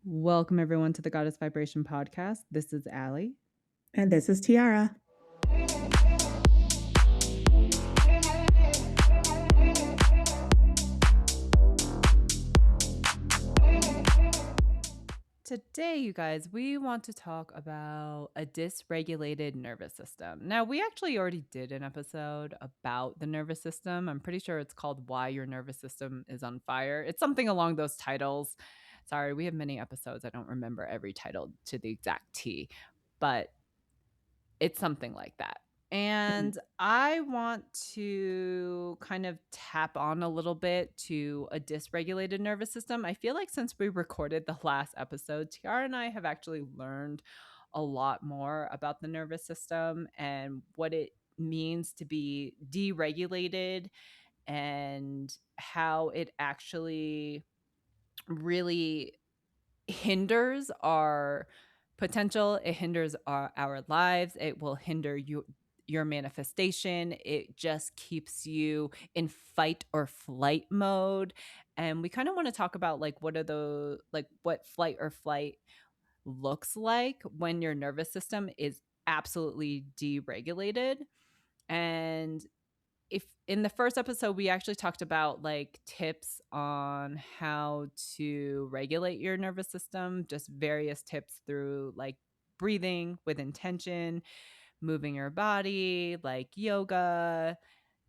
Welcome, everyone, to the Goddess Vibration podcast. This is Allie. And this is Tiara. Today, you guys, we want to talk about a dysregulated nervous system. Now, we actually already did an episode about the nervous system. I'm pretty sure it's called Why Your Nervous System is on Fire. It's something along those titles. Sorry, we have many episodes. I don't remember every title to the exact T, but it's something like that. And I want to kind of tap on a little bit to a dysregulated nervous system. I feel like since we recorded the last episode, Tiara and I have actually learned a lot more about the nervous system and what it means to be deregulated and how it actually really hinders our potential. It hinders our lives. It will hinder your manifestation. It just keeps you in fight or flight mode. And we kind of want to talk about like what flight or flight looks like when your nervous system is absolutely deregulated. And if in the first episode we actually talked about like tips on how to regulate your nervous system, just various tips through like breathing with intention, moving your body, like yoga.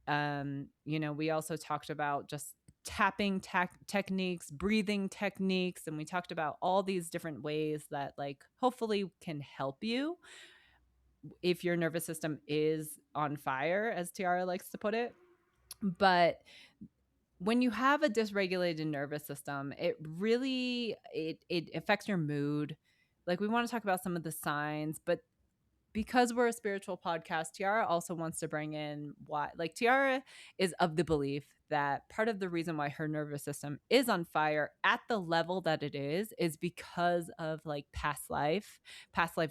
We also talked about just tapping techniques, breathing techniques, and we talked about all these different ways that like hopefully can help you if your nervous system is on fire, as Tiara likes to put it. But when you have a dysregulated nervous system, it affects your mood. Like we want to talk about some of the signs, but because we're a spiritual podcast, Tiara also wants to bring in why, like, Tiara is of the belief that part of the reason why her nervous system is on fire at the level that it is because of like past life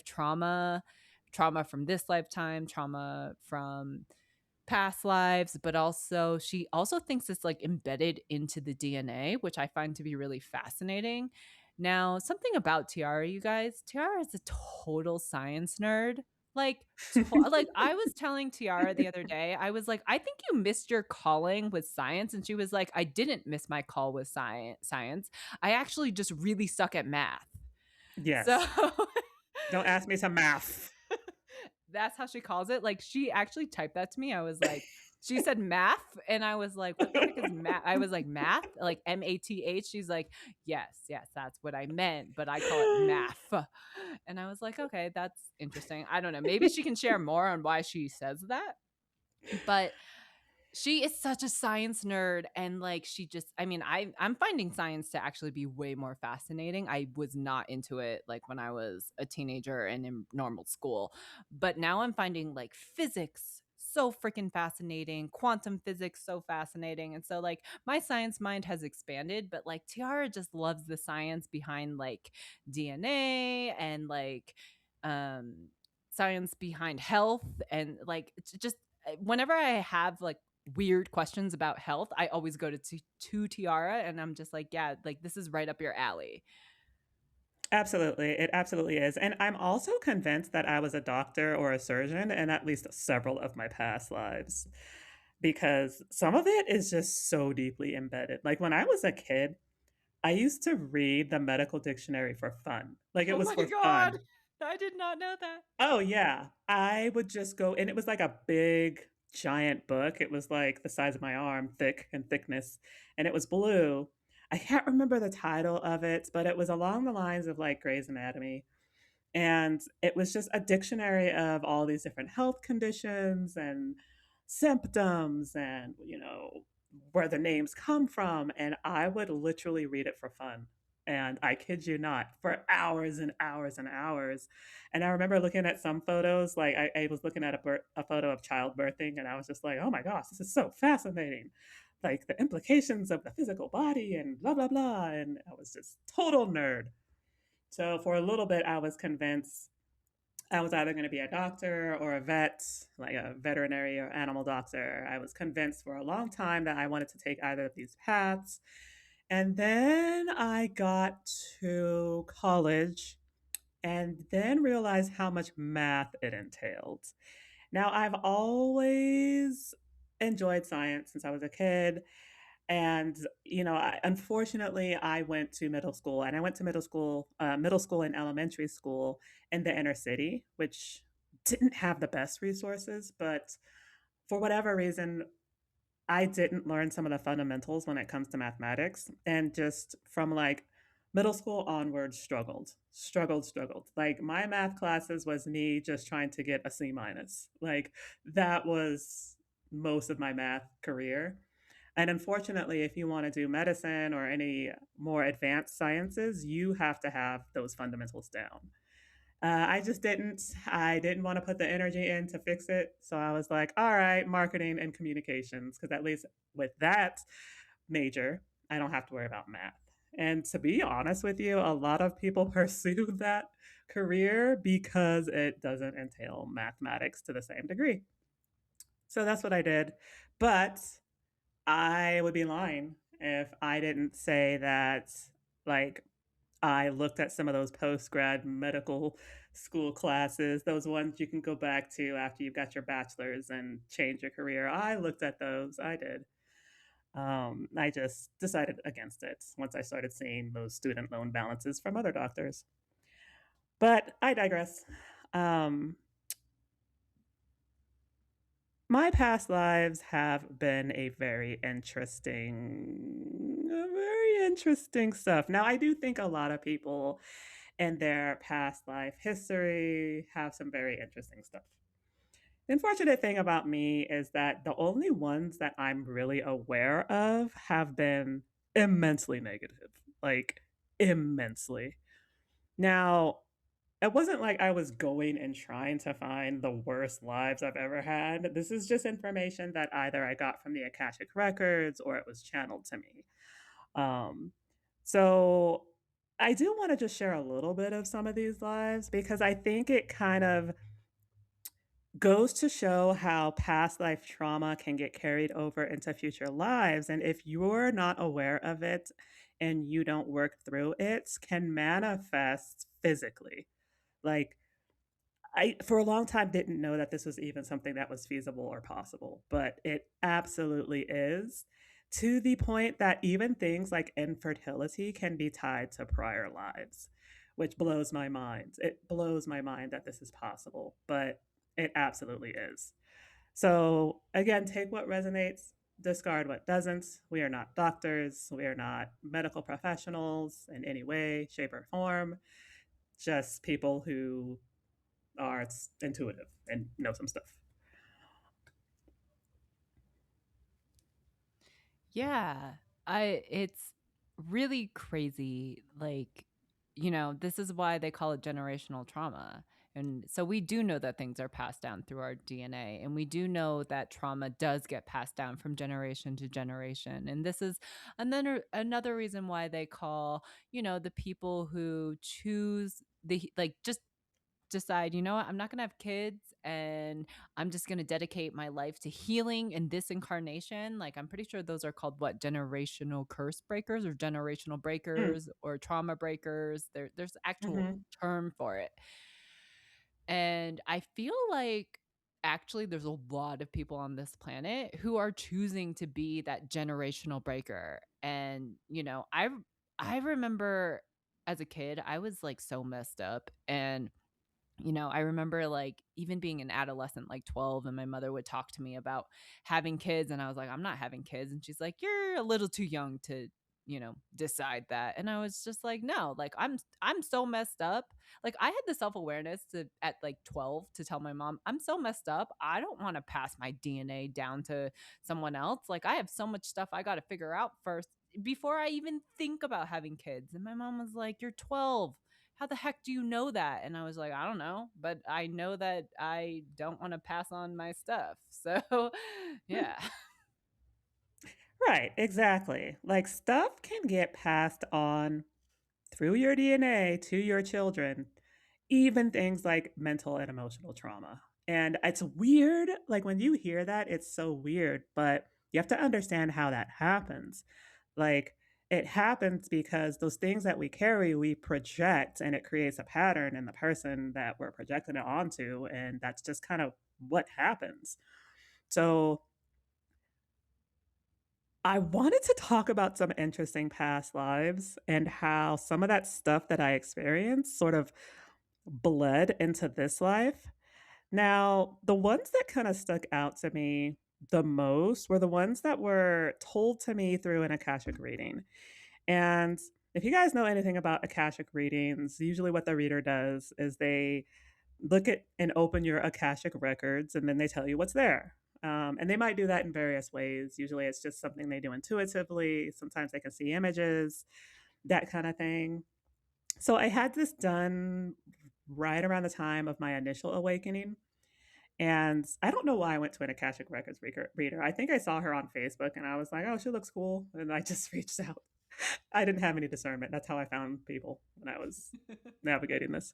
trauma, trauma from this lifetime, trauma from past lives, but also she also thinks it's like embedded into the DNA, which I find to be really fascinating. Now, something about Tiara, you guys, Tiara is a total science nerd. Like I was telling Tiara the other day, I was like, I think you missed your calling with science, and she was like, I didn't miss my call with science. I actually just really suck at math. So Yes. Don't ask me some math. that's how she calls it. Like she actually typed that to me. I was like, she said math, and I was like, what the heck is math? I was like, math, like MATH. She's like, yes, that's what I meant, but I call it math. And I was like, okay, that's interesting. I don't know. Maybe she can share more on why she says that. But she is such a science nerd, and like she just, I mean, I'm finding science to actually be way more fascinating. I was not into it like when I was a teenager and in normal school, but now I'm finding like physics so freaking fascinating, quantum physics so fascinating. And so like my science mind has expanded, but like Tiara just loves the science behind like DNA and like um science behind health, and like it's just whenever I have like weird questions about health, I always go to Tiara, and I'm just like, yeah, like this is right up your alley. Absolutely. It absolutely is. And I'm also convinced that I was a doctor or a surgeon in at least several of my past lives because some of it is just so deeply embedded. Like when I was a kid, I used to read the medical dictionary for fun. Like it Oh was my for god, fun. I did not know that. Oh, yeah. I would just go, and it was like a big, giant book. It was like the size of my arm, thick and thickness, and it was blue. I can't remember the title of it, but it was along the lines of like Grey's Anatomy. And it was just a dictionary of all these different health conditions and symptoms and, where the names come from. And I would literally read it for fun. And I kid you not, for hours and hours and hours. And I remember looking at some photos, like I was looking at a photo of childbirthing, and I was just like, oh my gosh, this is so fascinating. Like the implications of the physical body and blah, blah, blah. And I was just total nerd. So for a little bit, I was convinced I was either going to be a doctor or a vet, like a veterinary or animal doctor. I was convinced for a long time that I wanted to take either of these paths. And then I got to college and then realized how much math it entailed. Now, I've always enjoyed science since I was a kid. And, unfortunately, I went to middle school and I went to middle school and elementary school in the inner city, which didn't have the best resources. But for whatever reason, I didn't learn some of the fundamentals when it comes to mathematics, and just from, like, middle school onward, struggled. Like, my math classes was me just trying to get a C minus. Like, that was most of my math career, and unfortunately, if you wanna do medicine or any more advanced sciences, you have to have those fundamentals down. I just didn't. I didn't wanna put the energy in to fix it, so I was like, "Alright, marketing and communications, because at least with that major, I don't have to worry about math." And to be honest with you, a lot of people pursue that career because it doesn't entail mathematics to the same degree. So that's what I did, but I would be lying if I didn't say that, like, I looked at some of those post-grad medical school classes, those ones you can go back to after you've got your bachelor's and change your career. I looked at those, I did. I just decided against it once I started seeing those student loan balances from other doctors. But I digress. Um, my past lives have been a very interesting stuff. Now, I do think a lot of people in their past life history have some very interesting stuff. The unfortunate thing about me is that the only ones that I'm really aware of have been immensely negative, like immensely. Now, it wasn't like I was going and trying to find the worst lives I've ever had. This is just information that either I got from the Akashic Records or it was channeled to me. Um, so I do want to just share a little bit of some of these lives because I think it kind of goes to show how past life trauma can get carried over into future lives. And if you're not aware of it and you don't work through it, can manifest physically. Like, I for a long time didn't know that this was even something that was feasible or possible, but it absolutely is, to the point that even things like infertility can be tied to prior lives, which blows my mind. It blows my mind that this is possible, but it absolutely is. So, again, take what resonates, discard what doesn't. We are not doctors, we are not medical professionals in any way, shape, or form, just people who are intuitive and know some stuff. Yeah, it's really crazy, like, this is why they call it generational trauma, and so we do know that things are passed down through our DNA, and we do know that trauma does get passed down from generation to generation, and this is another reason why they call, the people who choose just decide, you know what, I'm not gonna have kids and I'm just gonna dedicate my life to healing in this incarnation. Like, I'm pretty sure those are called what? Generational curse breakers or generational Mm, breakers or trauma breakers. There's actual mhm, term for it. And I feel like actually there's a lot of people on this planet who are choosing to be that generational breaker. And, I remember as a kid, I was like so messed up and I remember, like, even being an adolescent, like 12, and my mother would talk to me about having kids, and I was like, "I'm not having kids," and she's like, "You're a little too young to, decide that," and I was just like, "No, like, I'm so messed up." Like, I had the self-awareness to at, like, 12 to tell my mom, "I'm so messed up, I don't wanna pass my DNA down to someone else, like, I have so much stuff I gotta figure out first before I even think about having kids," and my mom was like, "You're 12. How the heck do you know that?" And I was like, "I don't know, but I know that I don't wanna pass on my stuff." So, mm. yeah. Right, exactly. Like, stuff can get passed on through your DNA to your children, even things like mental and emotional trauma. And it's weird, like, when you hear that, it's so weird, but you have to understand how that happens. Like, It happens because those things that we carry, we project, and it creates a pattern in the person that we're projecting it onto, and that's just kind of what happens. So, I wanted to talk about some interesting past lives and how some of that stuff that I experienced sort of bled into this life. Now, the ones that kinda stuck out to me the most were the ones that were told to me through an Akashic reading. And if you guys know anything about Akashic readings, usually what the reader does is they look at and open your Akashic records, and then they tell you what's there. And they might do that in various ways. Usually it's just something they do intuitively. Sometimes they can see images, that kind of thing. So I had this done right around the time of my initial awakening. And I don't know why I went to an Akashic Records reader. I think I saw her on Facebook and I was like, oh, she looks cool. And I just reached out. I didn't have any discernment. That's how I found people when I was navigating this.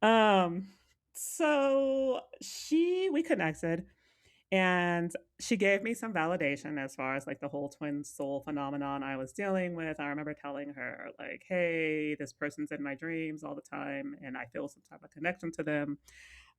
Um, we connected and she gave me some validation as far as like the whole twin soul phenomenon I was dealing with. I remember telling her, like, hey, this person's in my dreams all the time and I feel some type of connection to them.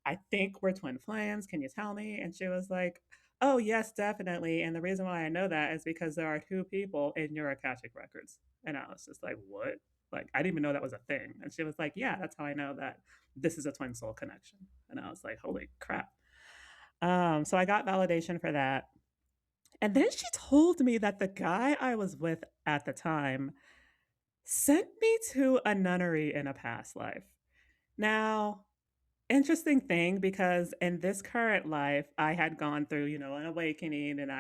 I think we're twin flames. Can you tell me? And she was like, oh, yes, definitely. And the reason why I know that is because there are two people in your Akashic records. And I was just like, what? Like, I didn't even know that was a thing. And she was like, yeah, that's how I know that this is a twin soul connection. And I was like, holy crap. So I got validation for that. And then she told me that the guy I was with at the time sent me to a nunnery in a past life. Now, interesting thing because in this current life, I had gone through, an awakening and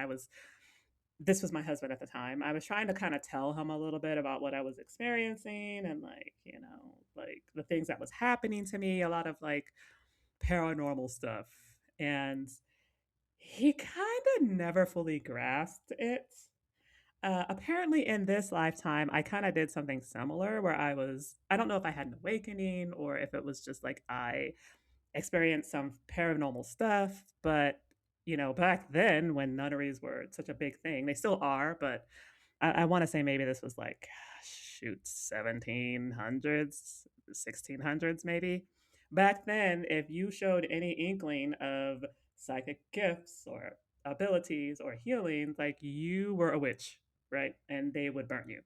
this was my husband at the time. I was trying to kind of tell him a little bit about what I was experiencing and like the things that was happening to me, a lot of like paranormal stuff. And he kind of never fully grasped it. Apparently, in this lifetime, I kind of did something similar where I don't know if I had an awakening or if it was just like I experienced some paranormal stuff. But, back then when nunneries were such a big thing, they still are, but I want to say maybe this was like, shoot, 1700s, 1600s, maybe. Back then, if you showed any inkling of psychic gifts or abilities or healings, like you were a witch, right? And they would burn you.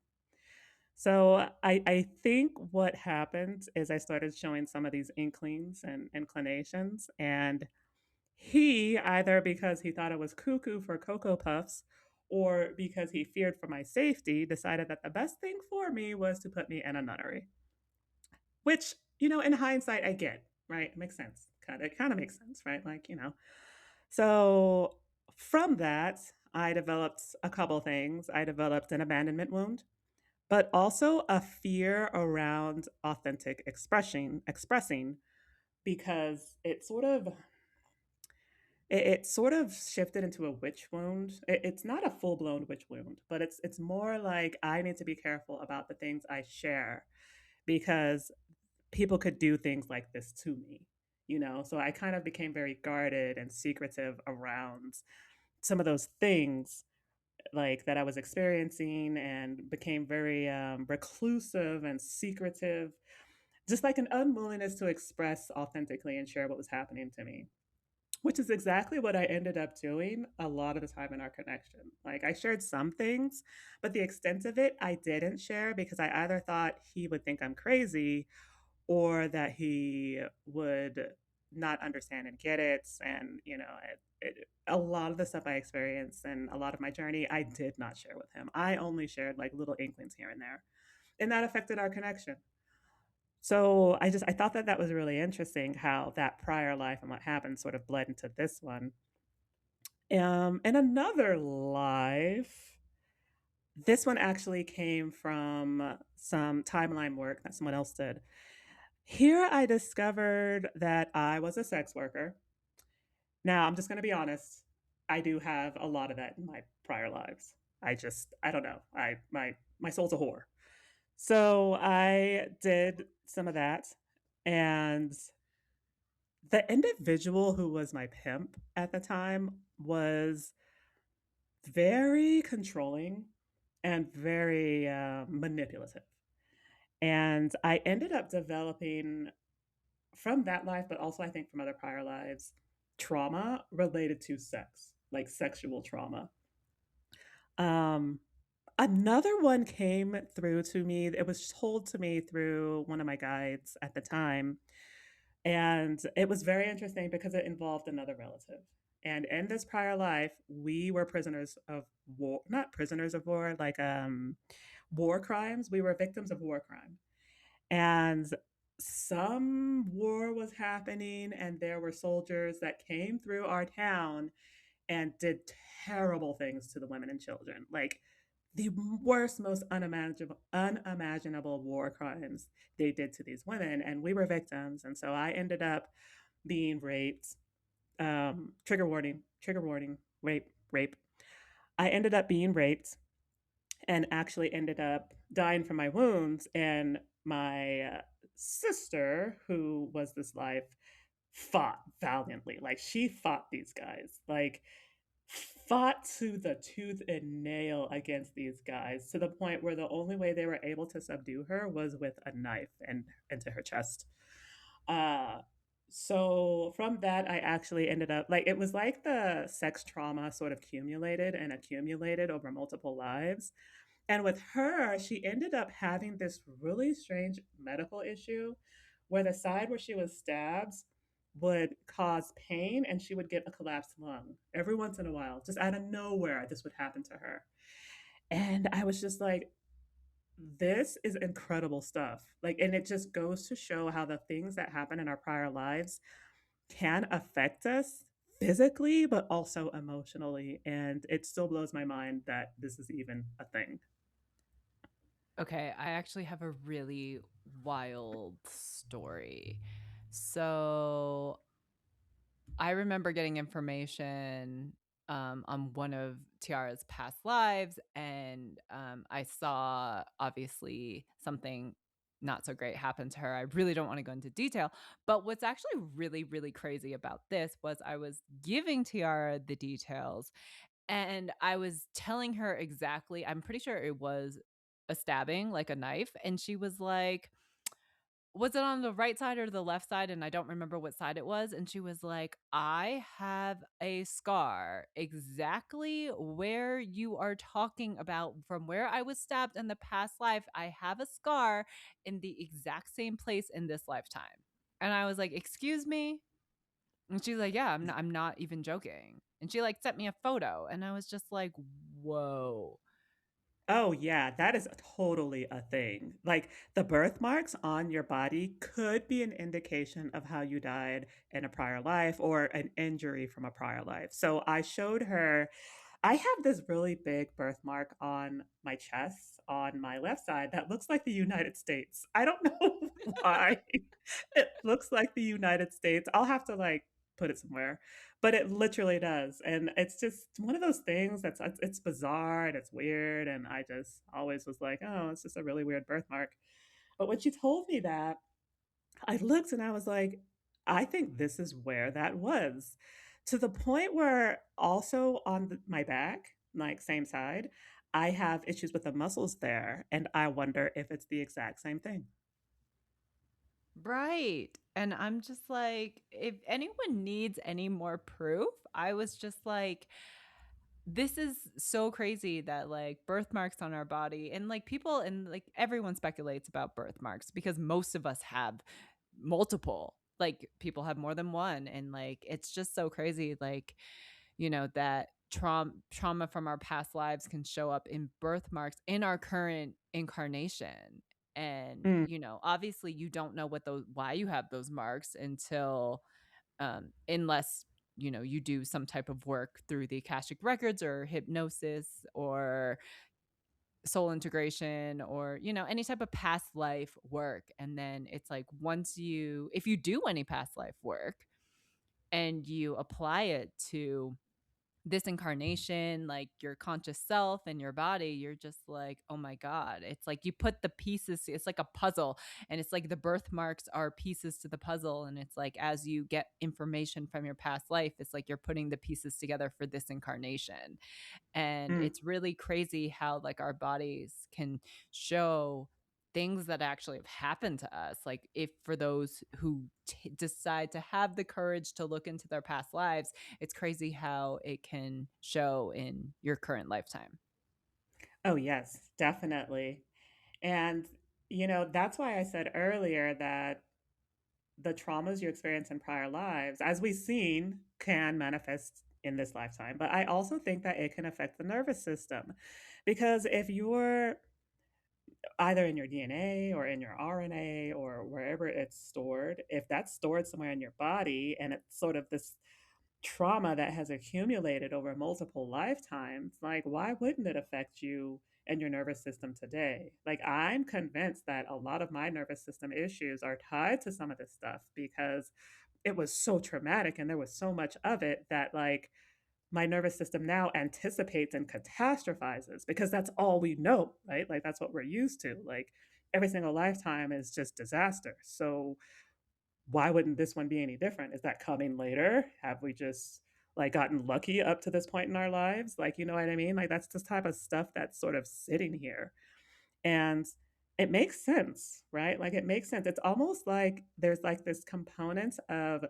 So I think what happened is I started showing some of these inklings and inclinations, and he, either because he thought I was cuckoo for Cocoa Puffs or because he feared for my safety, decided that the best thing for me was to put me in a nunnery. Which, in hindsight, I get, right? It makes sense. It kind of makes sense, right? Like, So from that, I developed a couple things. I developed an abandonment wound, but also a fear around authentic expressing because it sort of shifted into a witch wound. It's not a full blown witch wound, but it's more like I need to be careful about the things I share because people could do things like this to me. So I kind of became very guarded and secretive around some of those things like that I was experiencing and became very reclusive and secretive, just like an unwillingness to express authentically and share what was happening to me, which is exactly what I ended up doing a lot of the time in our connection. Like I shared some things, but the extent of it I didn't share because I either thought he would think I'm crazy or that he would not understand and get it. And, a lot of the stuff I experienced and a lot of my journey, I did not share with him. I only shared like little inklings here and there. And that affected our connection. So I thought that that was really interesting how that prior life and what happened sort of bled into this one. In another life, this one actually came from some timeline work that someone else did. Here I discovered that I was a sex worker. Now, I'm just going to be honest. I do have a lot of that in my prior lives. I don't know. My soul's a whore. So I did some of that, and the individual who was my pimp at the time was very controlling. and very, manipulative. And I ended up developing from that life, but also I think from other prior lives, trauma related to sex, like sexual trauma. Um, Another one came through to me. It was told to me through one of my guides at the time. And it was very interesting because it involved another relative. And in this prior life, we were prisoners of war, not prisoners of war, like war crimes. We were victims of war crime. And some war was happening, and there were soldiers that came through our town and did terrible things to the women and children. Like the worst, most unimaginable war crimes they did to these women, and we were victims. And so I ended up being raped. Trigger warning, rape, rape. I ended up being raped and actually ended up dying from my wounds. And my sister, who was this life, fought valiantly. Like she fought these guys, like fought to the tooth and nail against these guys to the point where the only way they were able to subdue her was with a knife and into her chest. Uh, so from that, I actually ended up like it was like the sex trauma sort of accumulated and accumulated over multiple lives. And with her, she ended up having this really strange medical issue where the side where she was stabbed would cause pain and she would get a collapsed lung every once in a while. Just out of nowhere, this would happen to her. And I was just like, this is incredible stuff. Like, and it just goes to show how the things that happen in our prior lives can affect us physically, but also emotionally. And it still blows my mind that this is even a thing. Okay, I actually have a really wild story. So I remember getting information on one of Tiara's past lives, and I saw obviously something not so great happen to her. I really don't want to go into detail, but what's actually really, really crazy about this was I was giving Tiara the details and I was telling her exactly, I'm pretty sure it was a stabbing, like a knife, and she was like, "Was it on the right side or the left side?" And I don't remember what side it was, and she was like, "I have a scar exactly where you are talking about from where I was stabbed in the past life. I have a scar in the exact same place in this lifetime." And I was like, "Excuse me?" And she's like, "Yeah, I'm not even joking." And she, like, sent me a photo, and I was just like, "Whoa." Oh, yeah, that is totally a thing. Like, the birthmarks on your body could be an indication of how you died in a prior life or an injury from a prior life. So I showed her I have this really big birthmark on my chest on my left side that looks like the United States. I don't know why. It looks like the United States. I'll have to, like, put it somewhere, but it literally does, and it's just one of those things that's it's bizarre and it's weird, and I just always was like, "Oh, it's just a really weird birthmark." But when she told me that, I looked and I was like, "I think this is where that was." To the point where also on my back, like same side, I have issues with the muscles there, and I wonder if it's the exact same thing. Right, and I'm just like, if anyone needs any more proof, I was just like, this is so crazy that, like, birthmarks on our body and, like, people and, like, everyone speculates about birthmarks because most of us have multiple. Like, people have more than one, and, like, it's just so crazy, like, that trauma from our past lives can show up in birthmarks in our current incarnation. And, Mm. obviously, you don't know what those why you have those marks until unless you do some type of work through the Akashic records or hypnosis or soul integration or any type of past life work. And then it's like, if you do any past life work and you apply it to this incarnation, like your conscious self and your body, you're just like, "Oh my god." It's like you put the pieces, it's like a puzzle, and it's like the birthmarks are pieces to the puzzle, and it's like as you get information from your past life, it's like you're putting the pieces together for this incarnation. And Mm. it's really crazy how like our bodies can show things that actually have happened to us, like if for those who decide to have the courage to look into their past lives, it's crazy how it can show in your current lifetime. Oh, yes, definitely. And, that's why I said earlier that the traumas you experience in prior lives, as we've seen, can manifest in this lifetime. But I also think that it can affect the nervous system because if you're either in your DNA or in your RNA or wherever it's stored, if that's stored somewhere in your body and it's sort of this trauma that has accumulated over multiple lifetimes, like, why wouldn't it affect you and your nervous system today? Like, I'm convinced that a lot of my nervous system issues are tied to some of this stuff because it was so traumatic and there was so much of it that, like, my nervous system now anticipates and catastrophizes because that's all we know, right? Like, that's what we're used to. Like, every single lifetime is just disaster. So, why wouldn't this one be any different? Is that coming later? Have we just, like, gotten lucky up to this point in our lives? Like, you know what I mean? Like, that's the type of stuff that's sort of sitting here, and it makes sense, right? Like, it makes sense. It's almost like there's, like, this component of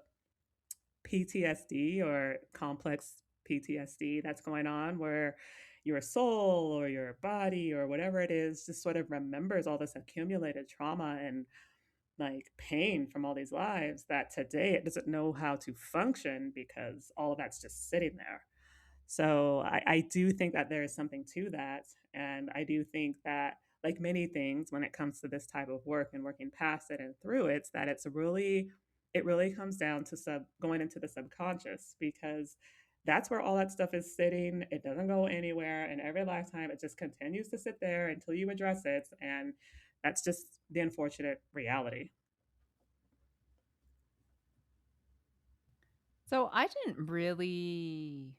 PTSD or complex PTSD that's going on where your soul or your body or whatever it is just sort of remembers all this accumulated trauma and like pain from all these lives that today it doesn't know how to function because all of that's just sitting there. So I do think that there is something to that. And I do think that, like many things, when it comes to this type of work and working past it and through it, that it really comes down to going into the subconscious because that's where all that stuff is sitting. It doesn't go anywhere. And every lifetime it just continues to sit there until you address it. And that's just the unfortunate reality. So I didn't really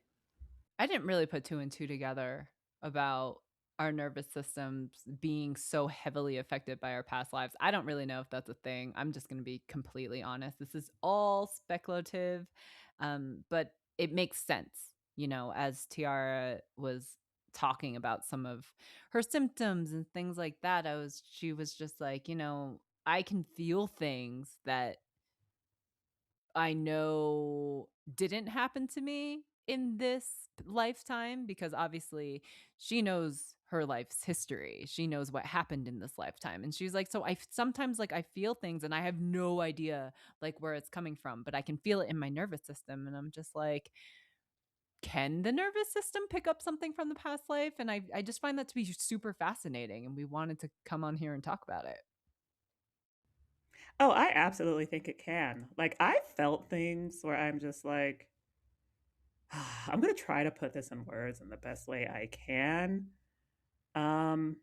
put two and two together about our nervous systems being so heavily affected by our past lives. I don't really know if that's a thing. I'm just going to be completely honest. This is all speculative, but it makes sense, as Tiara was talking about some of her symptoms and things like that. She was just like, I can feel things that I know didn't happen to me in this lifetime because obviously she knows her life's history. She knows what happened in this lifetime. And she's like, so sometimes like I feel things and I have no idea like where it's coming from, but I can feel it in my nervous system. And I'm just like, can the nervous system pick up something from the past life? And I just find that to be super fascinating. And we wanted to come on here and talk about it. Oh, I absolutely think it can. Like, I felt things where I'm just like, I'm gonna try to put this in words in the best way I can. Um,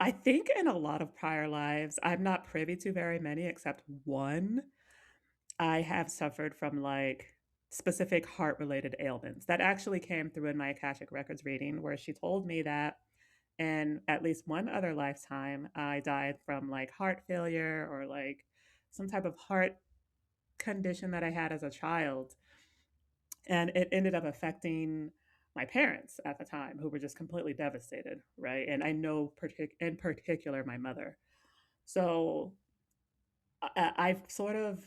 I think in a lot of prior lives, I'm not privy to very many except one, I have suffered from, like, specific heart-related ailments that actually came through in my Akashic Records reading where she told me that in at least one other lifetime, I died from, like, heart failure or, like, some type of heart condition that I had as a child, and it ended up affecting my parents at the time who were just completely devastated, right? And I know in particular my mother. So I've sort of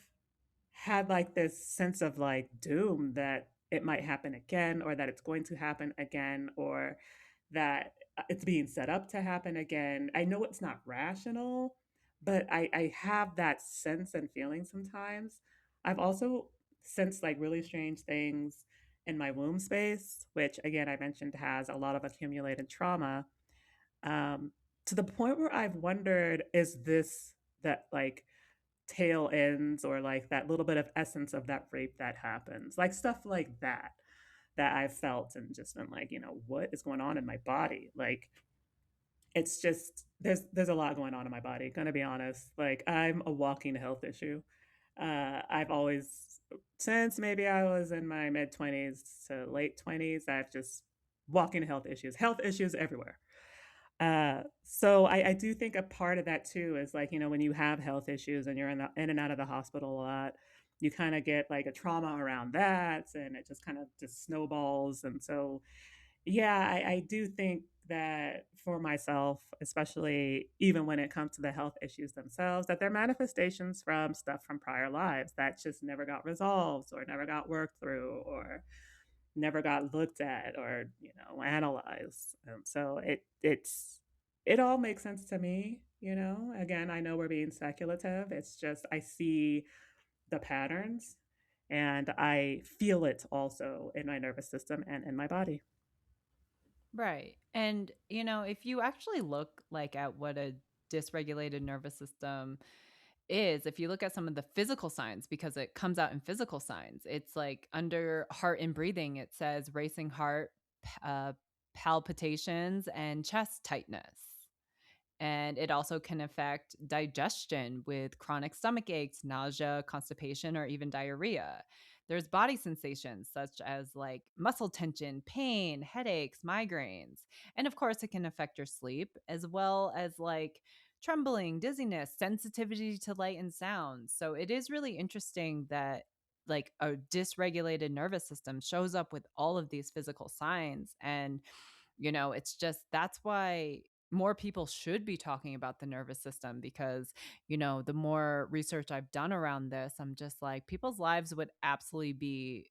had like this sense of like doom that it might happen again or that it's going to happen again or that it's being set up to happen again. I know it's not rational, but I have that sense and feeling sometimes. I've also sensed like really strange things in my womb space, which again I mentioned has a lot of accumulated trauma, um, to the point where I've wondered, is this that like tail ends or like that little bit of essence of that rape that happens, like stuff like that that I've felt and just been like, what is going on in my body? Like it's just there's a lot going on in my body, gonna be honest. Like I'm a walking health issue. I've always since maybe I was in my mid-20s to late 20s, I've just walking health issues everywhere. So I do think a part of that too is like, when you have health issues and you're in and out of the hospital a lot, you kind of get like a trauma around that and it just kind of just snowballs. And so yeah, I do think that for myself, especially even when it comes to the health issues themselves, that they're manifestations from stuff from prior lives that just never got resolved or never got worked through or never got looked at or, analyzed. And so it all makes sense to me. Again, I know we're being speculative. It's just I see the patterns and I feel it also in my nervous system and in my body. Right. And, if you actually look like at what a dysregulated nervous system is, if you look at some of the physical signs, because it comes out in physical signs, it's like under heart and breathing, it says racing heart, palpitations, and chest tightness. And it also can affect digestion with chronic stomach aches, nausea, constipation, or even diarrhea. There's body sensations such as like muscle tension, pain, headaches, migraines. And of course, it can affect your sleep as well as like trembling, dizziness, sensitivity to light and sound. So it is really interesting that like a dysregulated nervous system shows up with all of these physical signs. And it's just that's why more people should be talking about the nervous system because, the more research I've done around this, I'm just like, people's lives would absolutely be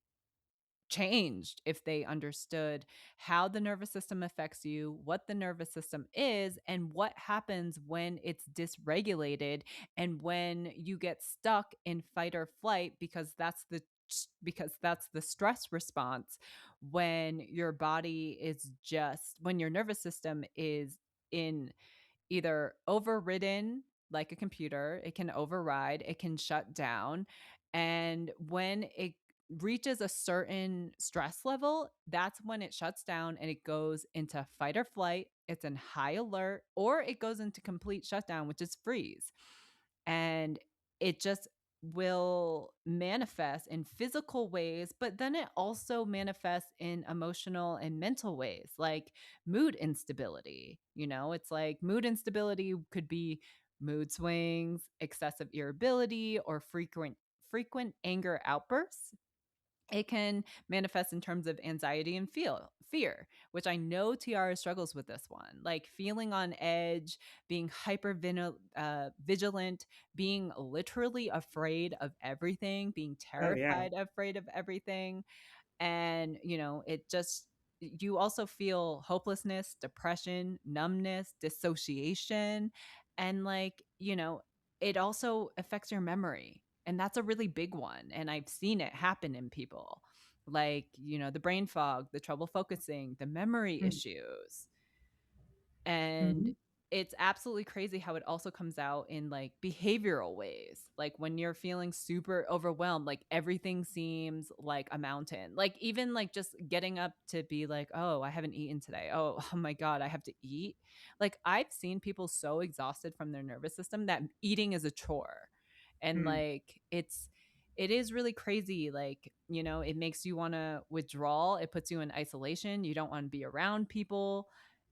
changed if they understood how the nervous system affects you, what the nervous system is, and what happens when it's dysregulated and when you get stuck in fight or flight because that's the stress response when your body is just when your nervous system is in either overridden like a computer, it can override, it can shut down. And when it reaches a certain stress level, that's when it shuts down and it goes into fight or flight. It's in high alert, or it goes into complete shutdown, which is freeze. And it just will manifest in physical ways, but then it also manifests in emotional and mental ways, like mood instability. It's like mood instability could be mood swings, excessive irritability, or frequent anger outbursts. It can manifest in terms of anxiety and fear, which I know Tiara struggles with this one, like feeling on edge, being vigilant, being literally afraid of everything, being Oh yeah. afraid of everything. And, it just, you also feel hopelessness, depression, numbness, dissociation. And like, it also affects your memory. And that's a really big one. And I've seen it happen in people like, the brain fog, the trouble focusing, the memory issues. And Mm-hmm. it's absolutely crazy how it also comes out in like behavioral ways. Like when you're feeling super overwhelmed, like everything seems like a mountain. Like even like just getting up to be like, "Oh, I haven't eaten today. Oh, oh my god, I have to eat." Like I've seen people so exhausted from their nervous system that eating is a chore. And Mm. like it is really crazy. Like, it makes you want to withdraw. It puts you in isolation. You don't want to be around people.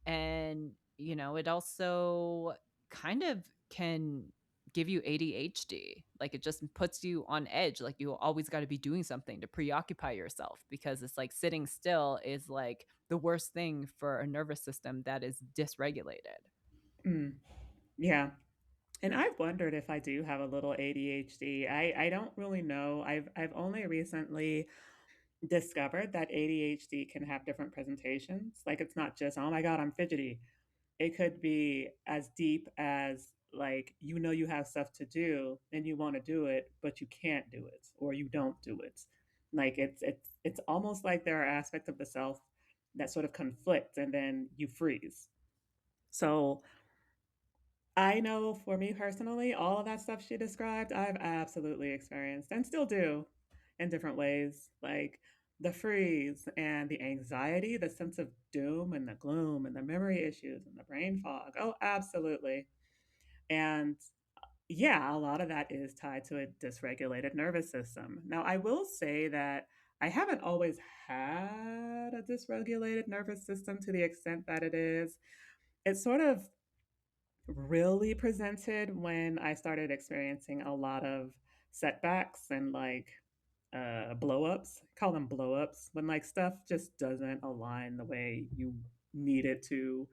And it also kind of can give you ADHD. Like it just puts you on edge. Like you always got to be doing something to preoccupy yourself because it's like sitting still is like the worst thing for a nervous system that is dysregulated. Mm. Yeah. And I've wondered if I do have a little ADHD. I don't really know. I've only recently discovered that ADHD can have different presentations. Like it's not just, oh my God, I'm fidgety. It could be as deep as like you have stuff to do and you want to do it, but you can't do it or you don't do it. Like it's almost like there are aspects of the self that sort of conflict and then you freeze. So I know for me personally, all of that stuff she described, I've absolutely experienced and still do in different ways. Like the freeze and the anxiety, the sense of doom and the gloom and the memory issues and the brain fog. Oh, absolutely. And Yeah, a lot of that is tied to a dysregulated nervous system. Now, I will say that I haven't always had a dysregulated nervous system to the extent that it is. It sort of really presented when I started experiencing a lot of setbacks and blow ups. Call them blow ups when like stuff just doesn't align the way you need it to,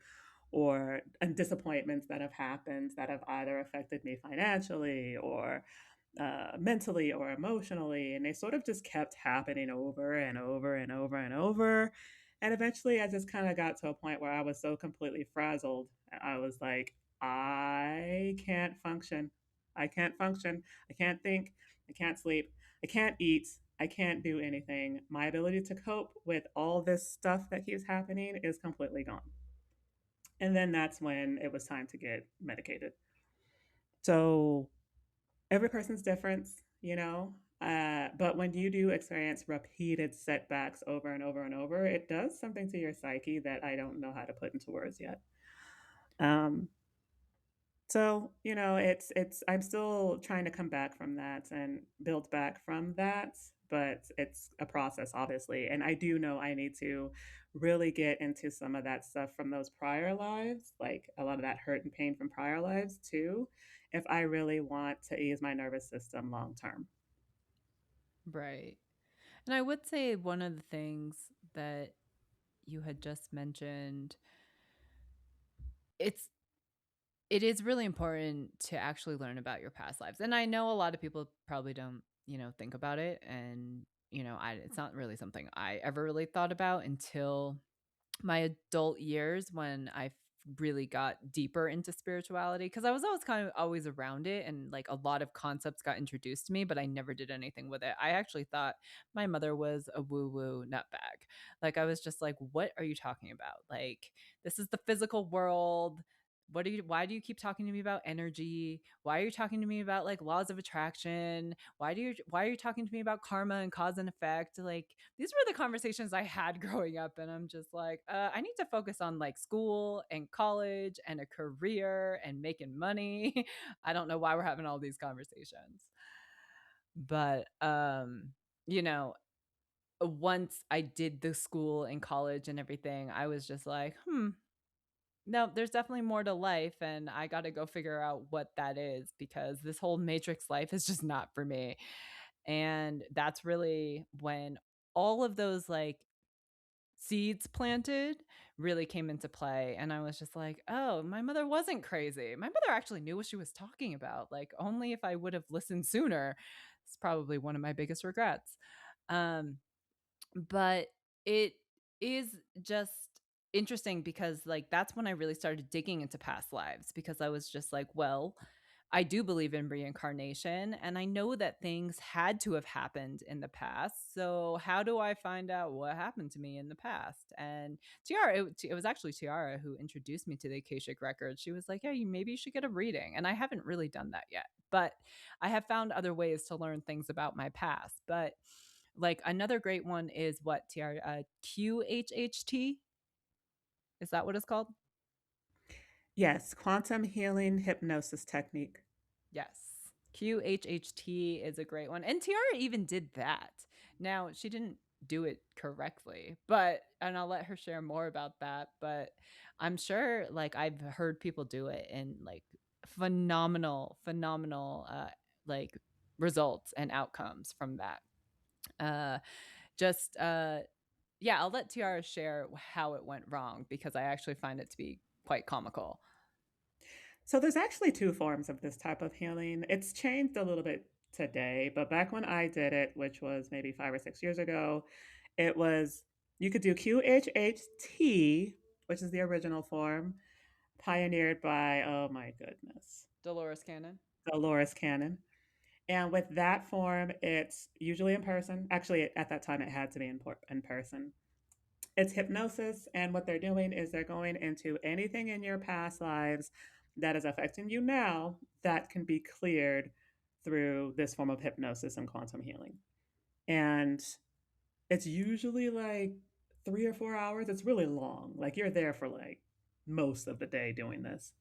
or and disappointments that have happened that have either affected me financially or mentally or emotionally. And they sort of just kept happening over and over and over and over. And eventually I just kind of got to a point where I was so completely frazzled. I was like, I can't function. I can't function. I can't think. I can't sleep. I can't eat. I can't do anything. My ability to cope with all this stuff that keeps happening is completely gone. And then that's when it was time to get medicated. So every person's different, you know. But when you do experience repeated setbacks over and over and over, it does something to your psyche that I don't know how to put into words yet. Um, so you know, it's I'm still trying to come back from that and build back from that, but it's a process, obviously. And I do know I need to really get into some of that stuff from those prior lives, like a lot of that hurt and pain from prior lives too, if I really want to ease my nervous system long term. Right. And I would say one of the things that you had just mentioned, it's it is really important to actually learn about your past lives. And I know a lot of people probably don't, think about it. And, it's not really something I ever really thought about until my adult years when really got deeper into spirituality because I was always kind of always around it and like a lot of concepts got introduced to me, but I never did anything with it. I actually thought my mother was a woo woo nutbag. Like I was just like, what are you talking about? Like, this is the physical world. Why do you keep talking to me about energy? Why are you talking to me about like laws of attraction? Why are you talking to me about karma and cause and effect? Like these were the conversations I had growing up, and I'm just like, I need to focus on like school and college and a career and making money. I don't know why we're having all these conversations, but you know, once I did the school and college and everything, I was just like, no, there's definitely more to life, and I got to go figure out what that is because this whole matrix life is just not for me. And that's really when all of those like seeds planted really came into play, and I was just like, "Oh, my mother wasn't crazy. My mother actually knew what she was talking about, like, only if I would have listened sooner." It's probably one of my biggest regrets. Um, but it is just interesting because, like, that's when I really started digging into past lives because I was just like, "Well, I do believe in reincarnation, and I know that things had to have happened in the past. So how do I find out what happened to me in the past?" And it was actually Tiara who introduced me to the Akashic Records. She was like, "Yeah, maybe you should get a reading." And I haven't really done that yet, but I have found other ways to learn things about my past. But like another great one is what Tiara QHHT, is that what it's called? Yes, quantum healing hypnosis technique. Yes. QHHT is a great one, and Tiara even did that. Now, she didn't do it correctly, but and I'll let her share more about that, but I'm sure, like, I've heard people do it and, like, phenomenal, like, results and outcomes from that. Uh, just, yeah, I'll let Tiara share how it went wrong because I actually find it to be quite comical. So there's actually 2 forms of this type of healing. It's changed a little bit today, but back when I did it, which was maybe 5 or 6 years ago, it was you could do QHHT, which is the original form, pioneered by, oh my goodness, Dolores Cannon? Dolores Cannon. And with that form, it's usually in person. Actually, at that time, it had to be in person. It's hypnosis, and what they're doing is they're going into anything in your past lives that is affecting you now that can be cleared through this form of hypnosis and quantum healing. And it's usually like 3 or 4 hours. It's really long. Like you're there for like most of the day doing this.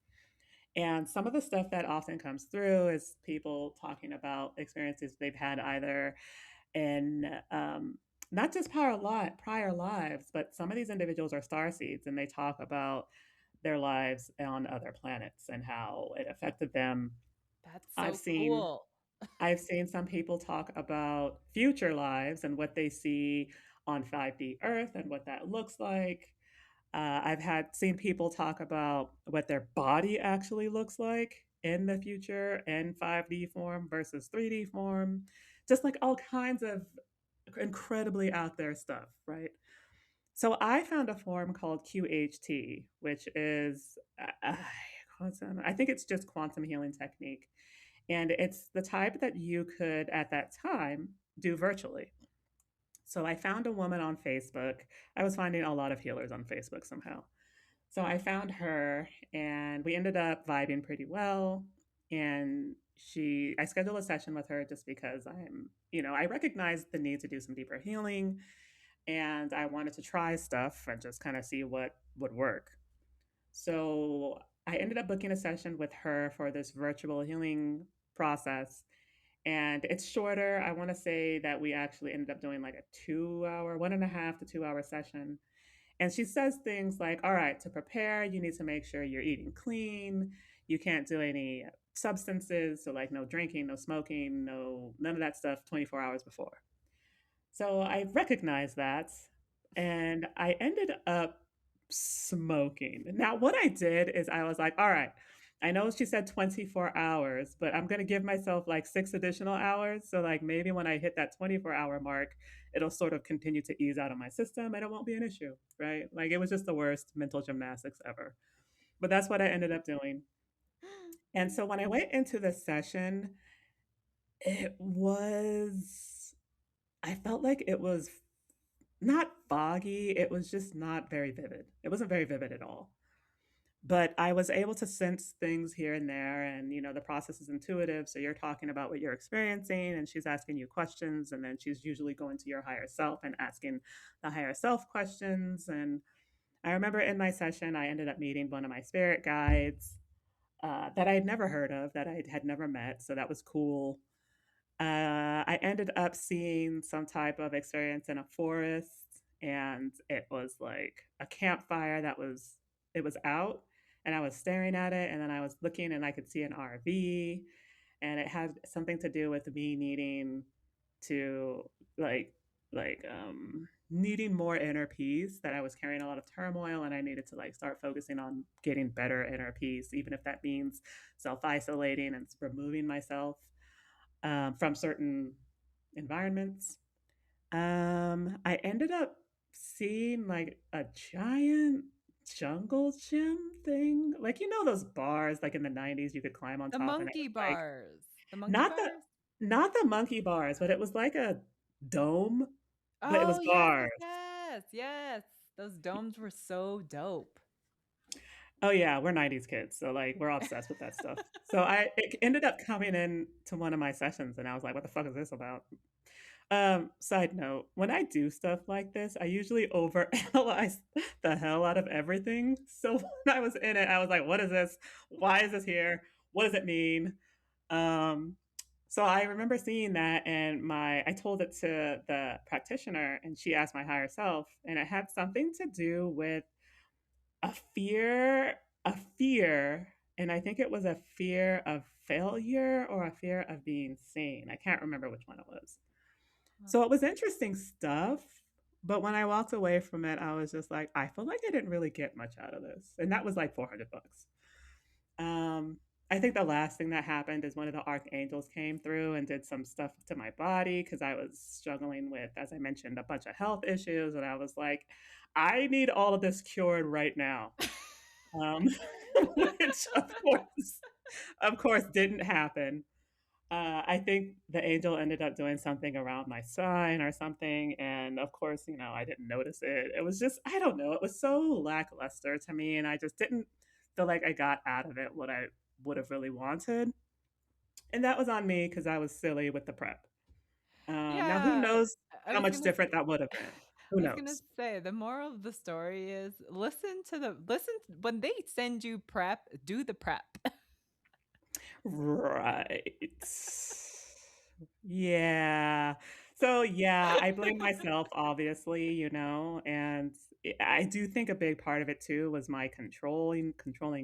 And some of the stuff that often comes through is people talking about experiences they've had either in not just prior lives, but some of these individuals are star seeds and they talk about their lives on other planets and how it affected them. That's I've so seen cool. I've seen some people talk about future lives and what they see on 5D Earth and what that looks like. I've had seen people talk about what their body actually looks like in the future in 5D form versus 3D form, just like all kinds of incredibly out there stuff, right? So I found a form called QHT, which is quantum. I think it's just quantum healing technique, and it's the type that you could at that time do virtually. So I found a woman on Facebook. I was finding a lot of healers on Facebook somehow. So I found her and we ended up vibing pretty well. And I scheduled a session with her just because I recognized the need to do some deeper healing and I wanted to try stuff and just kind of see what would work. So I ended up booking a session with her for this virtual healing process. And it's shorter. I want to say that we actually ended up doing like a 2 hour, 1.5 to 2 hour session. And she says things like, all right, to prepare, you need to make sure you're eating clean. You can't do any substances. So, like, no drinking, no smoking, none of that stuff 24 hours before. So I recognized that, and I ended up smoking. Now, what I did is I was like, "All right, I know she said 24 hours, but I'm gonna give myself, like, 6 additional hours, so, like, maybe when I hit that 24-hour mark, it'll sort of continue to ease out of my system, and it won't be an issue," right? Like, it was just the worst mental gymnastics ever. But that's what I ended up doing. And so when I went into the session, it was I felt like it was not foggy, it was just not very vivid. It wasn't very vivid at all. But I was able to sense things here and there, and, the process is intuitive, so you're talking about what you're experiencing, and she's asking you questions, and then she's usually going to your higher self and asking the higher self questions, and I remember in my session, I ended up meeting one of my spirit guides, that I had never heard of, that I had never met, so that was cool. I ended up seeing some type of experience in a forest, and it was like a campfire it was out, and I was staring at it, and then I was looking and I could see an RV, and it had something to do with me needing to needing more inner peace, that I was carrying a lot of turmoil and I needed to like start focusing on getting better inner peace, even if that means self-isolating and removing myself from certain environments. I ended up seeing like a giant jungle gym thing. Like, those bars like in the 90s you could climb on The top and it monkey was like bars. The monkey not the bars? not the monkey bars, but it was like a dome, but it was Oh, yes, bars. yes, yes, yes. Those domes were so dope. Oh yeah, we're 90s kids, so like we're obsessed with that stuff. So it ended up coming in to one of my sessions and I was like, what the fuck is this about? Side note, when I do stuff like this, I usually overanalyze the hell out of everything. So when I was in it, I was like, "What is this? Why is this here? What does it mean?" Um, so I remember seeing that and I told it to the practitioner and she asked my higher self, and it had something to do with a fear, and I think it was a fear of failure or a fear of being seen. I can't remember which one it was. Huh. So it was interesting stuff, but when I walked away from it, I was just like, "I feel like I didn't really get much out of this," and that was like 400 bucks. Um, I think the last thing that happened is one of the archangels came through and did some stuff to my body because I was struggling with, as I mentioned, a bunch of health issues, and I was like, "I need all of this cured right now." Um, which of course didn't happen. I think the angel ended up doing something around my sign or something, and of course, I didn't notice it. It was just I don't know, it was so lackluster to me, and I just didn't feel like I got out of it what I would have really wanted, and that was on me because I was silly with the prep. Now who Yeah, knows I how was much gonna different that would have been? Who I was gonna knows? say, the moral of the story is listen when they send you prep, do the prep. Right. Yeah. So, yeah, I blame myself, obviously, and I do think a big part of it too was my controlling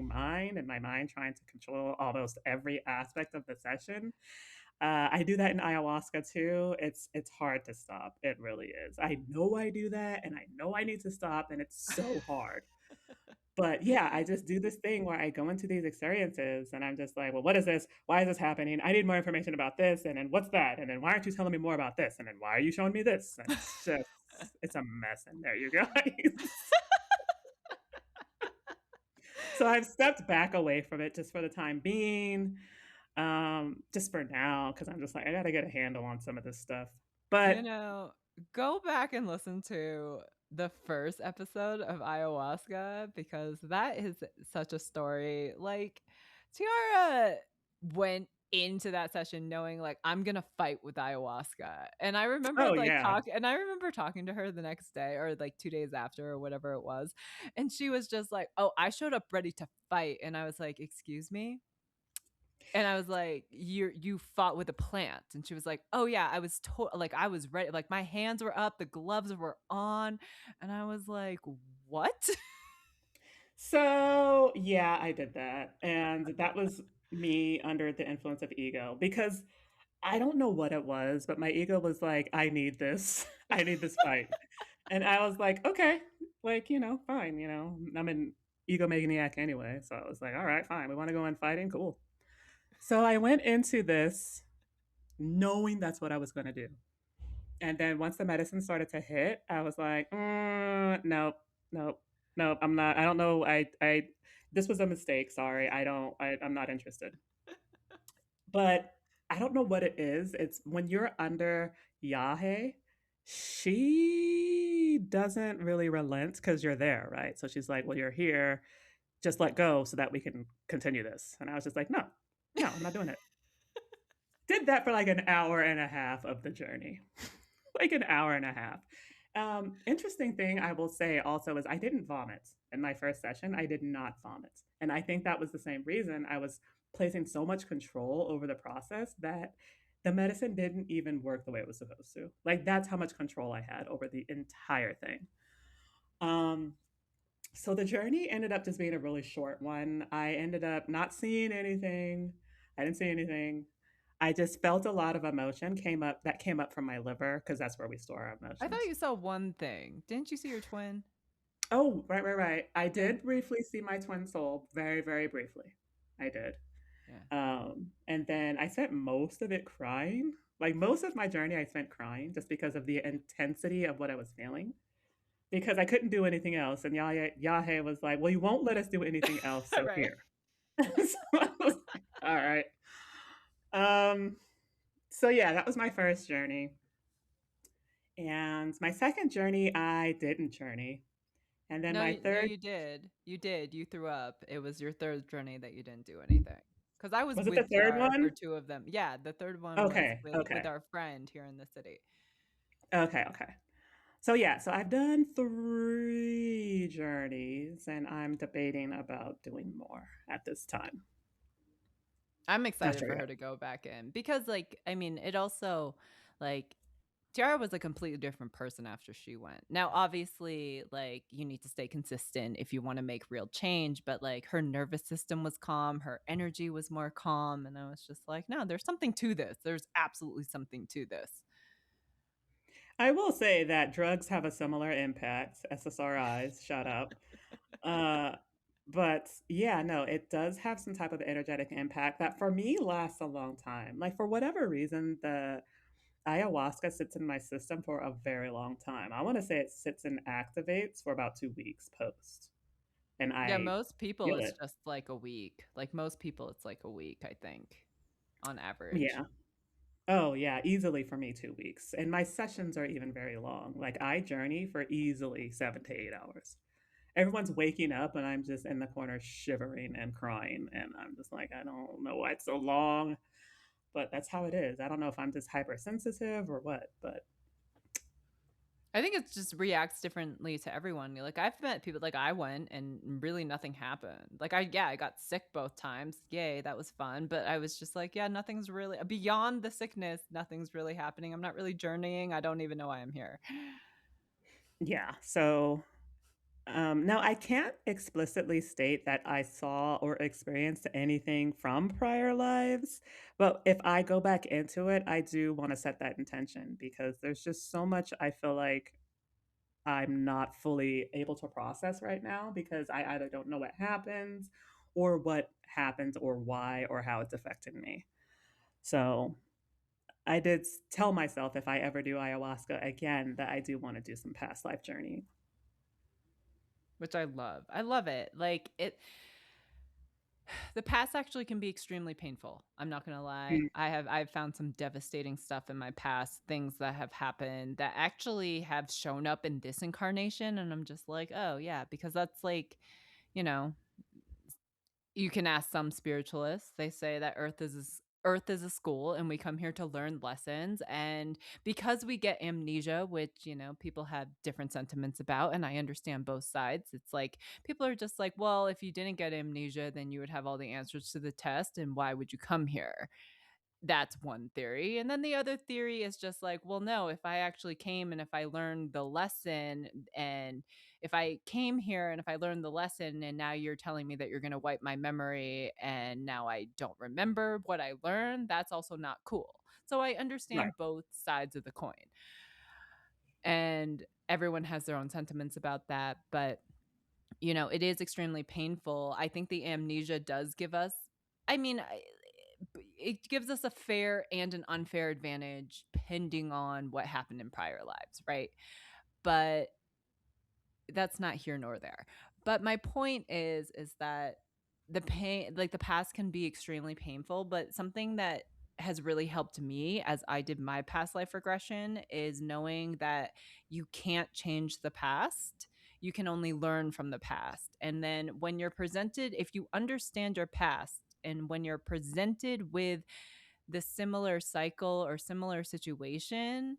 mind and my mind trying to control almost every aspect of the session. I do that in ayahuasca too. It's hard to stop. It really is. I know I do that, and I know I need to stop, and it's so hard. But yeah, I just do this thing where I go into these experiences and I'm just like, "Well, what is this? Why is this happening? I need more information about this, and then what's that? And then why aren't you telling me more about this? And then why are you showing me this?" And it's a mess in there, you guys. So I've stepped back away from it just for the time being, just for now, because 'cause I'm just like, I gotta get a handle on some of this stuff. You But know, go back and listen to the first episode of Ayahuasca because that is such a story. Like, Tiara went into that session knowing, like, I'm gonna fight with ayahuasca. oh, yeah. And I remember talking to her the next day or like 2 days after or whatever it was. And she was just like, "Oh, I showed up ready to fight." And I was like, "Excuse me?" And I was like, You fought with a plant." And she was like, "Oh, yeah, like, I was ready, like, my hands were up, the gloves were on." And I was like, "What?" So, yeah, I did that, and that was me under the influence of ego because I don't know what it was, but my ego was like, "I need this. I need this fight." And I was like, "Okay." Like, fine, I'm an egomaniac anyway, so I was like, "Alright, fine. We wanna go in fighting? Cool." So I went into this knowing that's what I was gonna do. And then once the medicine started to hit, I was like, nope, nope, nope, I don't know, this was a mistake, sorry, I'm not interested." But I don't know what it is. It's when you're under Yahe, she doesn't really relent because 'cause you're there, right? So she's like, "Well, you're here, just let go so that we can continue this." And I was just like, "No, no, I'm not doing it." Did that for like an hour and a half of the journey. Like an hour and a half. Interesting thing I will say also is I didn't vomit in my first session. I did not vomit. And I think that was the same reason I was placing so much control over the process that the medicine didn't even work the way it was supposed to. Like that's how much control I had over the entire thing. Um, so the journey ended up just being a really short one. I ended up not seeing anything. I didn't see anything. I just felt a lot of emotion came up from my liver because that's where we store our I thought emotions. you saw one thing. Didn't you see your twin? Oh, right, right, right. I Yeah, did briefly see my twin soul, very, very briefly. I did. yeah. And then I spent most of it crying. Like most of my journey, I spent crying just because of the intensity of what I was feeling. Because I couldn't do anything else. And Yahe was like, "Well, you won't let us do anything else, so Right. here." So I was like, "All right." Um, so yeah, that was my first journey. And my second journey, I didn't journey. And then my No, third you did. You did. You threw up. It was your 3rd journey that you didn't do anything. Because I was was it the with third Tiara for one? 2 of them. Yeah, the 3rd one was Okay, with okay, our friend here in the city. okay, okay. So yeah, so I've done 3 journeys, and I'm debating about doing more at this time I'm excited after for her to go back in because, like, I mean, it also, like, Tiara was a completely different person after she went. Now, obviously, like, you need to stay consistent if you wanna make real change, but, like, her nervous system was calm, her energy was more calm, and I was just like, "No, there's something to this. There's absolutely something to this." I will say that drugs have a similar impact, SSRIs, shout out. Uh, but yeah, no, it does have some type of energetic impact that for me lasts a long time. Like for whatever reason, the ayahuasca sits in my system for a very long time. I wanna say it sits and activates for about 2 weeks post, and Yeah, I most people, feel it's it. just like a week. Like, most people, it's like a week, I think, on average. Yeah. Oh, yeah, easily for me 2 weeks, and my sessions are even very long. Like, I journey for easily 7 to 8 hours. Everyone's waking up, and I'm just in the corner shivering and crying, and I'm just like, "I don't know why it's so long," but that's how it is. I don't know if I'm just hypersensitive or what, but I think it just reacts differently to everyone. Like, I've met people like, I went and really nothing happened. Like, I got sick both times. Yay, that was fun, but I was just like, "Yeah, nothing's really beyond the sickness, nothing's really happening. I'm not really journeying. I don't even know why I'm here." Yeah, so no, I can't explicitly state that I saw or experienced anything from prior lives, but if I go back into it, I do wanna set that intention because there's just so much I feel like I'm not fully able to process right now because I either don't know what happens or what happened or why or how it's affected me. So, I did tell myself if I ever do ayahuasca again that I do wanna do some past life journey. Which I love. I love it. Like, the past actually can be extremely painful. I'm not gonna lie. Mm, I've found some devastating stuff in my past, things that have happened that actually have shown up in this incarnation, and I'm just like, "Oh, yeah," because that's like, you know, you can ask some spiritualists. They say that Earth is a school and we come here to learn lessons, and because we get amnesia, which, people have different sentiments about, and I understand both sides. It's like people are just like, "Well, if you didn't get amnesia, then you would have all the answers to the test, and why would you come here?" That's one theory, and then the other theory is just like, well, no, if I actually came and if I learned the lesson, and if I came here and if I learned the lesson and now you're telling me that you're gonna wipe my memory and now I don't remember what I learned, that's also not cool. So I right, understand both sides of the coin, and everyone has their own sentiments about that, but it is extremely painful. I think the amnesia does give us, I mean, it gives us a fair and an unfair advantage depending on what happened in prior lives, right? But that's not here nor there. But my point is that the pain, like the past can be extremely painful, but something that has really helped me as I did my past life regression is knowing that you can't change the past. You can only learn from the past. And then when you're presented, if you understand your past and when you're presented with the similar cycle or similar situation,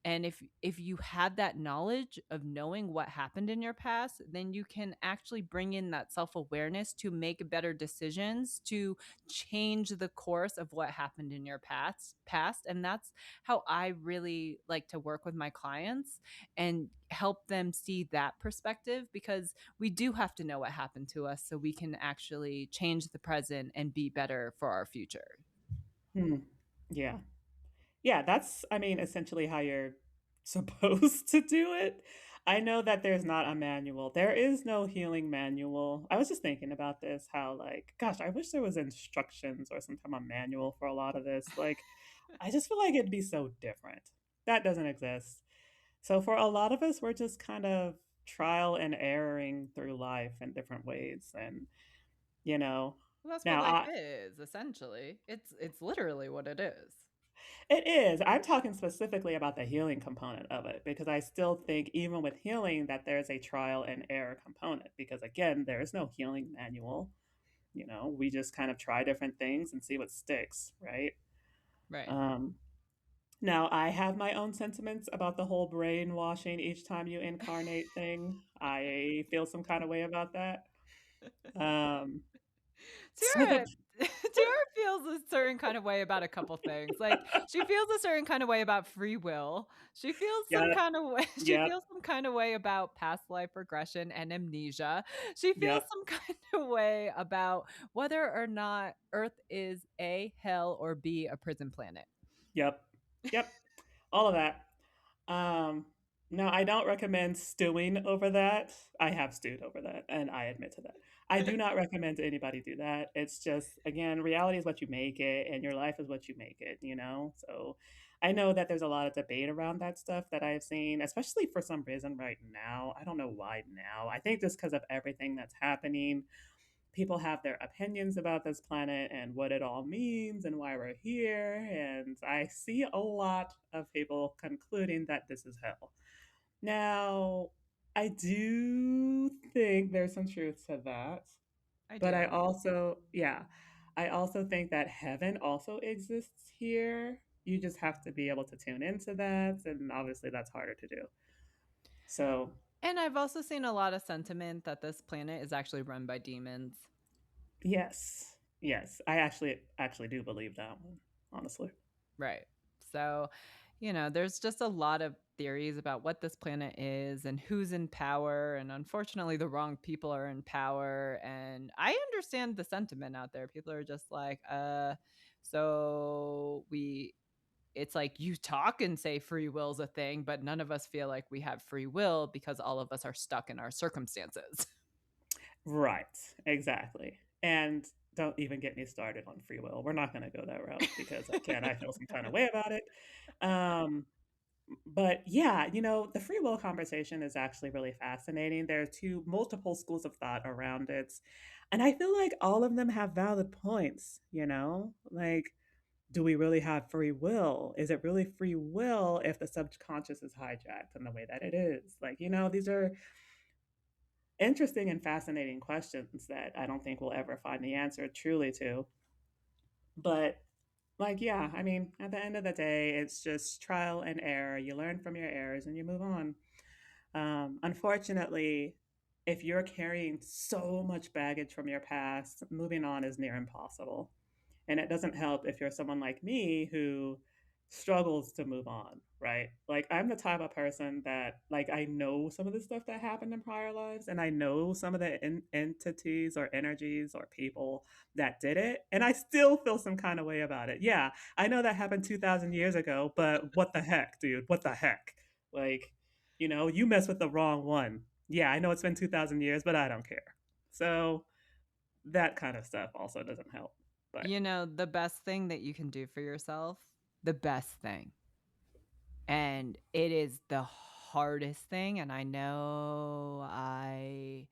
and if you have that knowledge of knowing what happened in your past, then you can actually bring in that self-awareness to make better decisions to change the course of what happened in your past. And that's how I really like to work with my clients and help them see that perspective, because we do have to know what happened to us so we can actually change the present and be better for our future. hmm, yeah. Yeah, that's I mean, essentially how you're supposed to do it. I know that there's not a manual. There is no healing manual. I was just thinking about this, how, like, gosh, I wish there was instructions or some type of manual for a lot of this. Like, I just feel like it'd be so different. That doesn't exist. So for a lot of us, we're just kind of trial and erroring through life in different ways. And, you know, Well, that's what now life I is, essentially. It's literally what it is. It is. I'm talking specifically about the healing component of it because I still think even with healing that there's a trial and error component because again, there is no healing manual. We just kind of try different things and see what sticks, right? Right. Um, Now I have my own sentiments about the whole brainwashing each time you incarnate thing. I feel some kind of way about that. Um, so Tiara the Tiara feels a certain kind of way about a couple things. Like, she feels a certain kind of way about free will. She feels some yeah, kind of way she yep, feels some kind of way about past life regression and amnesia. She feels yep, some kind of way about whether or not Earth is A, hell, or B, a prison planet. yep, yep. All of that. Um, no, I don't recommend stewing over that. I have stewed over that, and I admit to that. I do not recommend anybody do that. It's just, again, reality is what you make it, and your life is what you make it, you know? So I know that there's a lot of debate around that stuff that I've seen, especially for some reason right now. I don't know why now. I think just because of everything that's happening, people have their opinions about this planet and what it all means and why we're here. And I see a lot of people concluding that this is hell. Now, I do think there's some truth to that, I but I do. also, yeah, I also think that heaven also exists here. You just have to be able to tune into that. And obviously, that's harder to do. So, And I've also seen a lot of sentiment that this planet is actually run by demons. yes. Yes, I actually do believe that one, honestly. Right. So, there's just a lot of theories about what this planet is and who's in power. And unfortunately, the wrong people are in power. And I understand the sentiment out there. People are just like, so it's like you talk and say free will's a thing, but none of us feel like we have free will because all of us are stuck in our circumstances. Right, exactly, and don't even get me started on free will. We're not gonna go that route because, again, I feel some kinda way about it. Um, but yeah, the free will conversation is actually really fascinating. There are 2 multiple schools of thought around it, and I feel like all of them have valid points, you know? Like, do we really have free will? Is it really free will if the subconscious is hijacked in the way that it is? Like, these are interesting and fascinating questions that I don't think we'll ever find the answer truly to. But, like, yeah, I mean, at the end of the day, it's just trial and error. You learn from your errors and you move on. Unfortunately, if you're carrying so much baggage from your past, moving on is near impossible. And it doesn't help if you're someone like me who struggles to move on, right? Like, I'm the type of person that, like, I know some of the stuff that happened in prior lives, and I know some of the entities or energies or people that did it, and I still feel some kind of way about it. Yeah, I know that happened 2,000 years ago, but what the heck, dude? What the heck? Like, you mess with the wrong one. Yeah, I know it's been 2,000 years, but I don't care. So that kind of stuff also doesn't help. But The best thing that you can do for yourself, the best thing, and it is the hardest thing, and I know I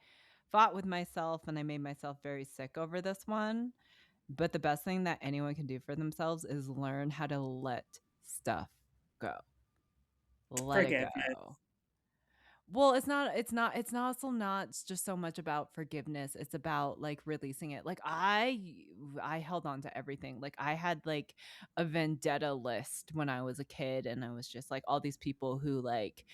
fought with myself and I made myself very sick over this one, but the best thing that anyone can do for themselves is learn how to let stuff go. Let it forgiveness. go. Well, it's not also not just so much about forgiveness, it's about, like, releasing it. Like, I held on to everything. Like, I had, like, a vendetta list when I was a kid, and I was just like, all these people who, like,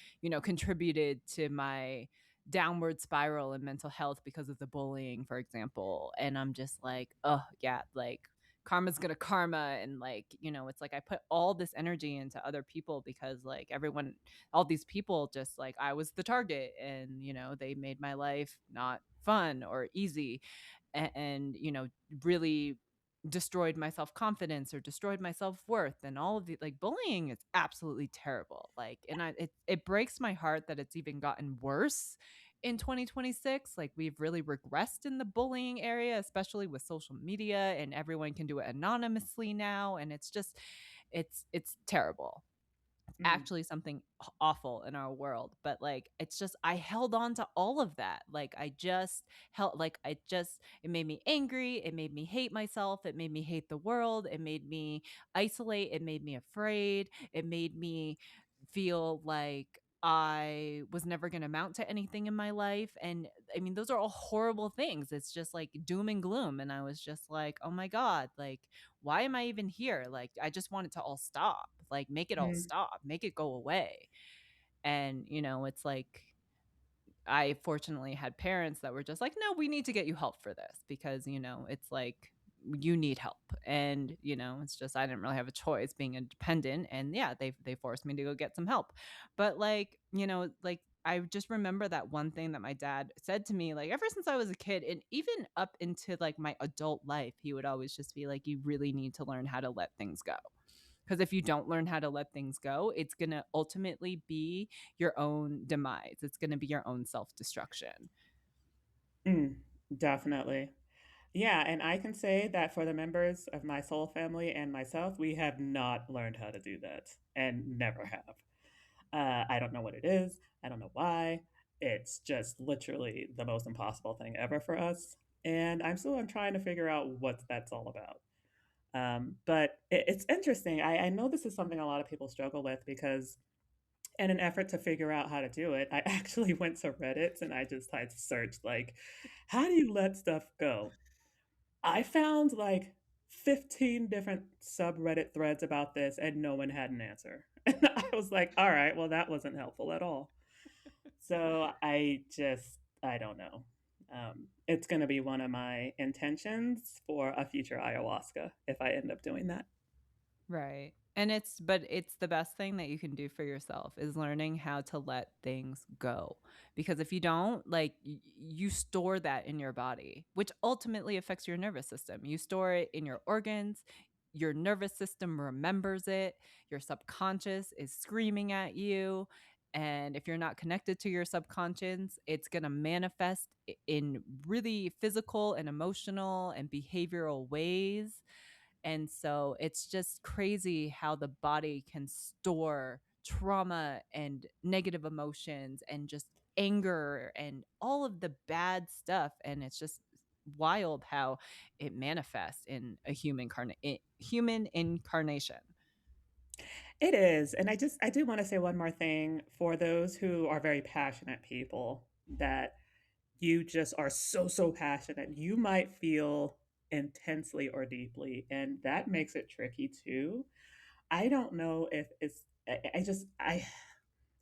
contributed to my downward spiral in mental health because of the bullying, for example, and I'm just like, oh yeah, like, karma's gonna karma," and, like, it's like I put all this energy into other people because, like, all these people just like I was the target and they made my life not fun or easy and really destroyed my self-confidence or destroyed my self-worth and all of the like bullying is absolutely terrible like and it breaks my heart that it's even gotten worse in 2026 like we've really regressed in the bullying area especially with social media and everyone can do it anonymously now and it's terrible Mm, actually something awful in our world but like it's just I held on to all of that like I just held like I just it made me angry it made me hate myself it made me hate the world it made me isolate it made me afraid it made me feel like I was never going to amount to anything in my life and I mean those are all horrible things it's just like doom and gloom and I was just like oh my god like why am I even here? Like, I just want it to all stop. Like, make it all mm, stop, make it go away. And, it's like, I fortunately had parents that were just like, no, we need to get you help for this because, it's like, you need help. And, it's just, I didn't really have a choice being independent. And yeah, they forced me to go get some help. But like, like, I just remember that one thing that my dad said to me, like, ever since I was a kid, and even up into like my adult life, he would always just be like, you really need to learn how to let things go. Because if you don't learn how to let things go, it's going to ultimately be your own demise. It's going to be your own self destruction. mm, definitely. Yeah, and I can say that for the members of my soul family and myself, we have not learned how to do that and never have. I don't know what it is. I don't know why. It's just literally the most impossible thing ever for us. And I'm trying to figure out what that's all about. But it's interesting. I know this is something a lot of people struggle with because in an effort to figure out how to do it, I actually went to Reddit and I just tried to search, like, how do you let stuff go? I found like 15 different subreddit threads about this and no one had an answer. And I was like, all right, well, that wasn't helpful at all. So I don't know. It's going to be one of my intentions for a future ayahuasca if I end up doing that. Right. And it's the best thing that you can do for yourself is learning how to let things go. Because if you don't, like you store that in your body, which ultimately affects your nervous system. You store it in your organs, your nervous system remembers it, your subconscious is screaming at you. And if you're not connected to your subconscious, it's going to manifest in really physical and emotional and behavioral ways, and so it's just crazy how the body can store trauma and negative emotions and just anger and all of the bad stuff. And it's just wild how it manifests in a human incarnation. It is. And I do want to say one more thing for those who are very passionate people that you just are so passionate. You might feel intensely or deeply, and that makes it tricky too. I don't know if it's I just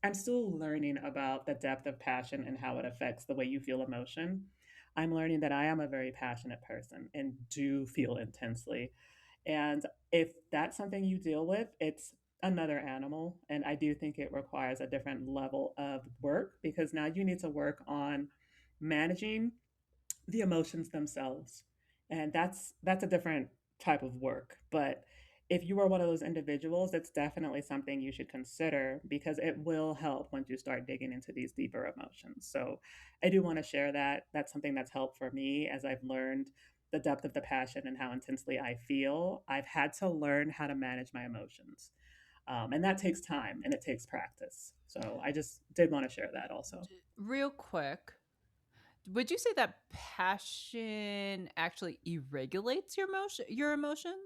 I'm still learning about the depth of passion and how it affects the way you feel emotion. I'm learning that I am a very passionate person and do feel intensely. And if that's something you deal with, it's another animal. And I do think it requires a different level of work because now you need to work on managing the emotions themselves. And that's a different type of work. But if you are one of those individuals, it's definitely something you should consider because it will help once you start digging into these deeper emotions. So I do want to share that. That's something that's helped for me as I've learned the depth of the passion and how intensely I feel. I've had to learn how to manage my emotions. And that takes time and it takes practice. So I just did want to share that also. Real quick, would you say that passion actually regulates your emotions?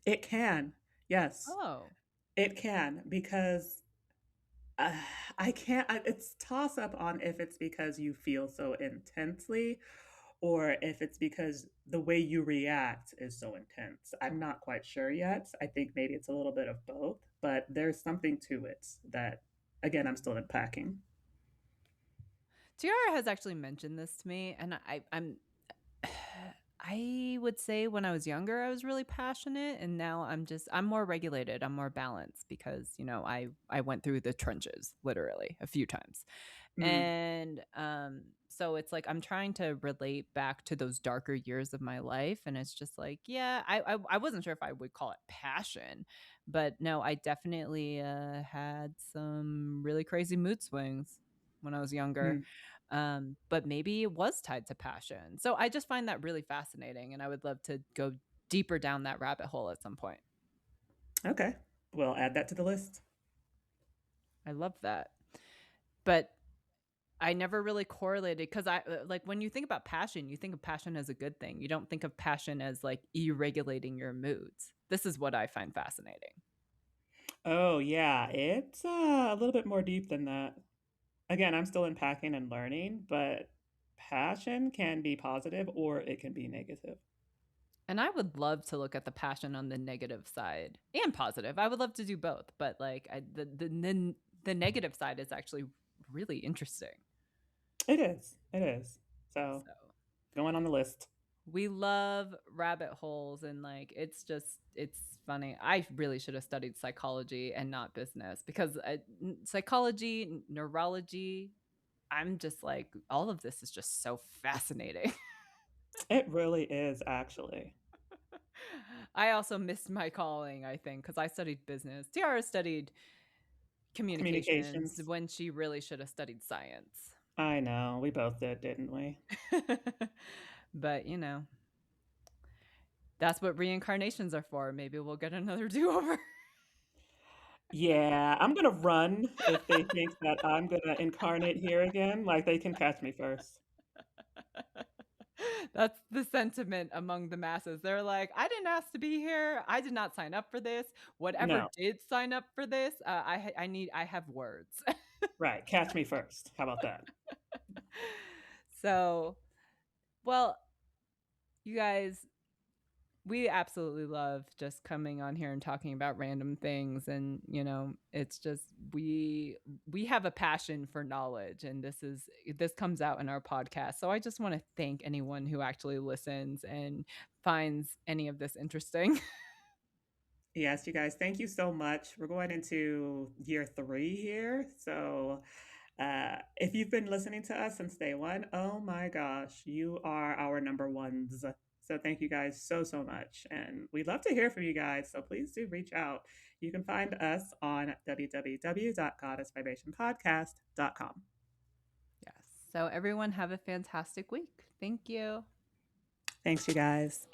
It can, yes. Oh. It can because uh, I can't. It's toss up on if it's because you feel so intensely or if it's because the way you react is so intense. I'm not quite sure yet. I think maybe it's a little bit of both, but there's something to it that, again, I'm still unpacking. Tiara has actually mentioned this to me, and I'm I would say when I was younger, I was really passionate, and now I'm more regulated. I'm more balanced because I went through the trenches literally a few times, Mm, and so it's like I'm trying to relate back to those darker years of my life, and it's just like, yeah, I wasn't sure if I would call it passion, but no, I definitely had some really crazy mood swings when I was younger, mm. but maybe it was tied to passion. So I just find that really fascinating, and I would love to go deeper down that rabbit hole at some point. Okay. We'll add that to the list. I love that. But I never really correlated because like when you think about passion, you think of passion as a good thing. You don't think of passion as like regulating your moods. This is what I find fascinating. Oh, yeah. It's a little bit more deep than that. Again, I'm still unpacking and learning, but passion can be positive or it can be negative. And I would love to look at the passion on the negative side and positive. I would love to do both, but like the negative side is actually really interesting. It is. It is. So, So going on the list. we love rabbit holes, and like it's funny. I really should have studied psychology and not business because psychology, neurology, I'm just like all of this is just so fascinating. It really is actually. I also missed my calling, I think, because I studied business. Tiara studied communications Communications. when she really should have studied science. I know. We both did, didn't we? But that's what reincarnations are for. Maybe we'll get another do-over. Yeah, I'm gonna run if they think that I'm gonna incarnate here again, like, they can catch me first. That's the sentiment among the masses. They're like, "I didn't ask to be here. I did not sign up for this. Whatever No. did sign up for this, I have words." Right, catch me first. How about that? So, well, you guys, we absolutely love just coming on here and talking about random things, and it's just we have a passion for knowledge, and this comes out in our podcast. So I just want to thank anyone who actually listens and finds any of this interesting. Yes, you guys, thank you so much. We're going into year 3 here. So, if you've been listening to us since day one, oh my gosh, you are our number ones. So, thank you guys so, so much. And we'd love to hear from you guys. So, please do reach out. You can find us on www.goddessvibrationpodcast.com. Yes. So everyone have a fantastic week. Thank you. Thanks, you guys.